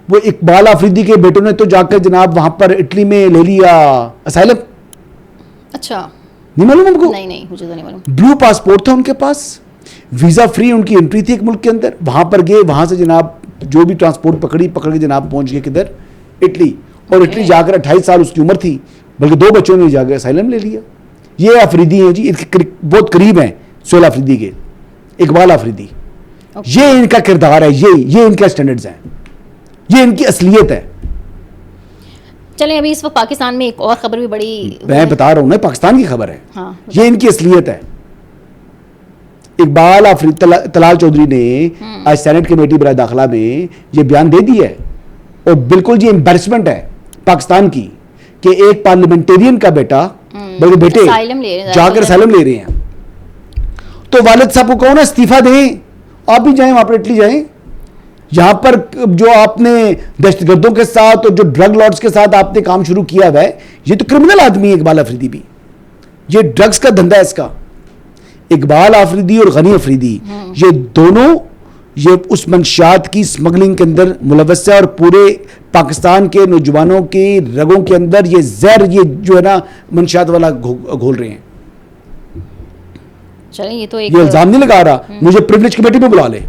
وہ اقبال آفریدی کے بیٹوں نے تو جا کر جناب وہاں پر اٹلی میں لے لیا اسائلم. اچھا نہیں معلوم ہم کو؟ نہیں مجھے تو نہیں معلوم. بلو پاسپورٹ تھا ان کے پاس, ویزا فری ان کی انٹری تھی ایک ملک کے اندر, وہاں پر گئے, وہاں سے جناب جو بھی ٹرانسپورٹ پکڑ کے جناب پہنچ گئے کدھر, اٹلی, اور اٹلی جا کر 28 سال اس کی عمر تھی, بلکہ 2 بچوں نے جا کے اسائلم لے لیا. یہ آفریدی ہیں جی, بہت قریب ہیں سہیل آفریدی کے, اقبال آفریدی. یہ ان کا کردار ہے, یہ ان کے اسٹینڈرڈز ہیں, یہ ان کی اصلیت ہے. چلیں ابھی اس وقت پاکستان میں ایک اور خبر بھی بڑی, میں بتا رہا ہوں نا پاکستان کی خبر ہے, ہاں یہ ان کی اصلیت ہے. اقبال طلال چودھری نے آج سینٹ کمیٹی برائے داخلہ میں یہ بیان دے دیا ہے, اور بالکل یہ امبیرسمنٹ ہے پاکستان کی کہ ایک پارلیمنٹیرین کا بیٹا بلکہ بیٹے جا کر اسائلم لے رہے ہیں. تو والد صاحب کو کہو نا استعفیٰ دیں, آپ بھی جائیں وہاں پر اٹلی جائیں. یہاں پر جو آپ نے دہشت گردوں کے ساتھ اور جو ڈرگ لارڈز کے ساتھ آپ نے کام شروع کیا ہوا ہے, یہ تو کرمنل آدمی ہے اقبال آفریدی بھی, یہ ڈرگز کا دھندا ہے اس کا. اقبال آفریدی اور غنی آفریدی یہ دونوں یہ اس منشیات کی اسمگلنگ کے اندر ملوث ہے, اور پورے پاکستان کے نوجوانوں کی رگوں کے اندر یہ زہر یہ جو ہے نا منشیات والا گھول رہے ہیں. چلیں یہ تو ایک یہ الزام نہیں لگا رہا, مجھے پریویلیج کمیٹی میں بلا لے.